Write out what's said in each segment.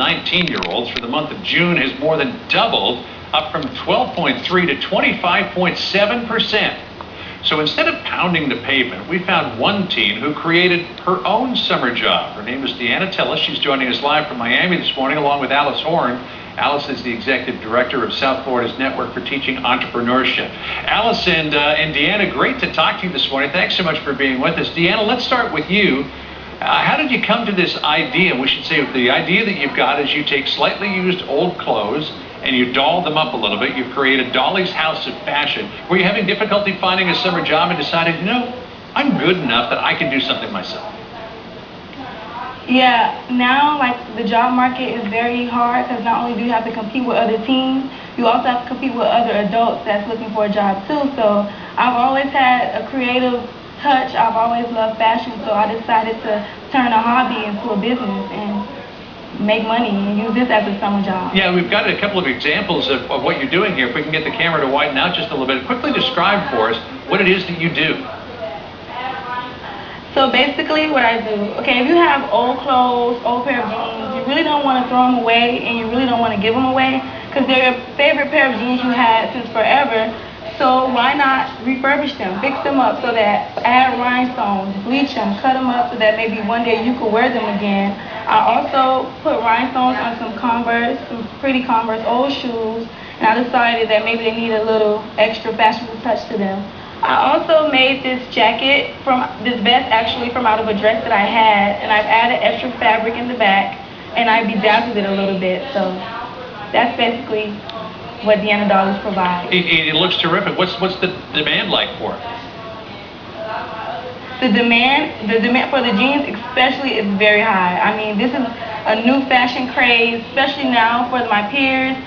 19-year-olds for the month of June has more than doubled, up from 12.3 to 25.7%. So instead of pounding the pavement, we found one teen who created her own summer job. Her name is Tillis. She's joining us live from Miami this morning along with Alice Horn. Alice is the executive director of South Florida's Network for Teaching Entrepreneurship. Alice and Deanna, great to talk to you this morning. Thanks so much for being with us. Deanna, let's start with you. How did you come to this idea? We should say the idea that you've got is you take slightly used old clothes and you doll them up a little bit. You've created Dolly's House of Fashion. Were you having difficulty finding a summer job and decided, you know, I'm good enough that I can do something myself? Yeah, now like the job market is very hard because not only do you have to compete with other teens, you also have to compete with other adults that's looking for a job too. So I've always had a creative touch. I've always loved fashion, so I decided to turn a hobby into a business and make money and use this as a summer job. Yeah, we've got a couple of examples of what you're doing here. If we can get the camera to widen out just a little bit, quickly describe for us what it is that you do. So basically what I do, okay, if you have old clothes, old pair of jeans, you really don't want to throw them away and you really don't want to give them away because they're your favorite pair of jeans you had since forever. So why not refurbish them, fix them up so that add rhinestones, bleach them, cut them up so that maybe one day you could wear them again. I also put rhinestones on some Converse, some pretty Converse old shoes, and I decided that maybe they need a little extra fashionable touch to them. I also made this jacket this vest actually from out of a dress that I had, and I've added extra fabric in the back, and I bedazzled it a little bit. So that's basically what Deanna Dollies provides. It looks terrific. What's the demand like for it? The demand for the jeans especially is very high. I mean, this is a new fashion craze, especially now for my peers.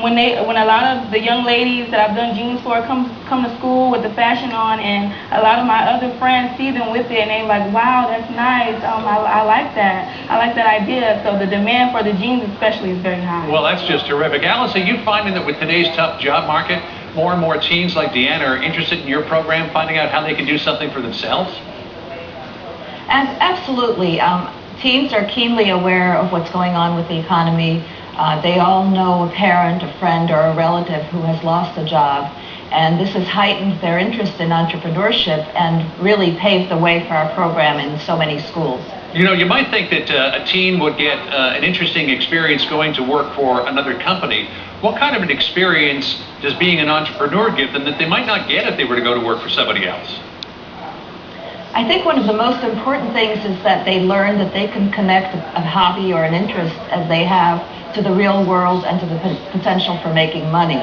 When a lot of the young ladies that I've done jeans for come to school with the fashion on, and a lot of my other friends see them with it, and they're like, "Wow, that's nice. I like that. I like that idea." So the demand for the jeans especially is very high. Well, that's just terrific. Alice, are you finding that with today's tough job market, more and more teens like Deanna are interested in your program, finding out how they can do something for themselves? Absolutely. Teens are keenly aware of what's going on with the economy. They all know a parent, a friend, or a relative who has lost a job, and this has heightened their interest in entrepreneurship and really paved the way for our program in so many schools. You know, you might think that a teen would get an interesting experience going to work for another company. What kind of an experience does being an entrepreneur give them that they might not get if they were to go to work for somebody else? I think one of the most important things is that they learn that they can connect a hobby or an interest as they have to the real world and to the potential for making money.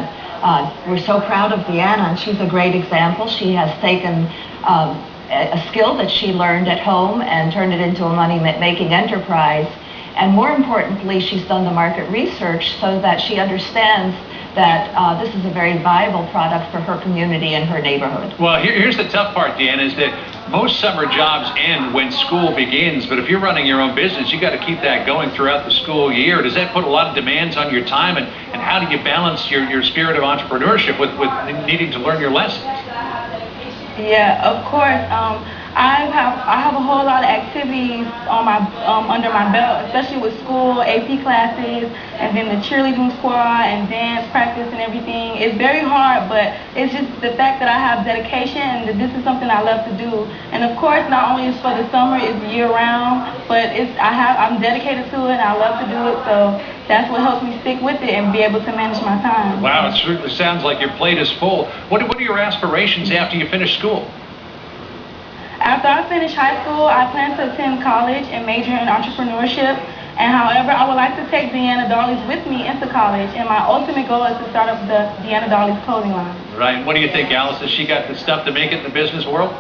We're so proud of Deanna, and she's a great example. She has taken a skill that she learned at home and turned it into a money-making enterprise. And more importantly, she's done the market research so that she understands that this is a very viable product for her community and her neighborhood. Well, here's the tough part, Deanna, is that most summer jobs end when school begins, but if you're running your own business, you got to keep that going throughout the school year. Does that put a lot of demands on your time, and how do you balance your spirit of entrepreneurship with needing to learn your lessons? Yeah, of course. I have a whole lot of activities on my under my belt, especially with school, AP classes, and then the cheerleading squad and dance practice and everything. It's very hard, but it's just the fact that I have dedication and that this is something I love to do. And of course, not only is for the summer, it's year round, but I'm dedicated to it and I love to do it. So that's what helps me stick with it and be able to manage my time. Wow, it certainly sounds like your plate is full. What are your aspirations after you finish school? After I finish high school, I plan to attend college and major in entrepreneurship. And however, I would like to take Deanna Dollies with me into college. And my ultimate goal is to start up the Deanna Dollies clothing line. Right. What do you think, Alice? Has she got the stuff to make it in the business world?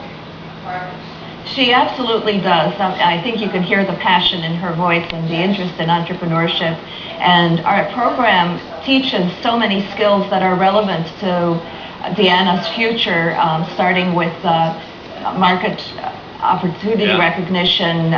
She absolutely does. I think you can hear the passion in her voice and the interest in entrepreneurship. And our program teaches so many skills that are relevant to Deanna's future, starting with market opportunity recognition,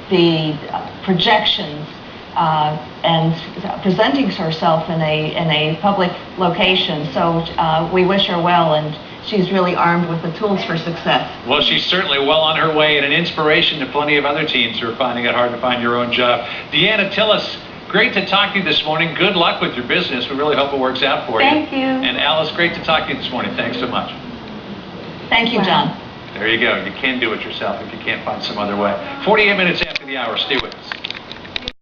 the projections, and presenting herself in a public location. So we wish her well, and she's really armed with the tools for success. Well, she's certainly well on her way and an inspiration to plenty of other teens who are finding it hard to find your own job. Deanna Tillis, great to talk to you this morning. Good luck with your business. We really hope it works out for you. Thank you. And Alice, great to talk to you this morning. Thanks so much. Thank you, John. There you go. You can do it yourself if you can't find some other way. 48 minutes after the hour. Stay with us.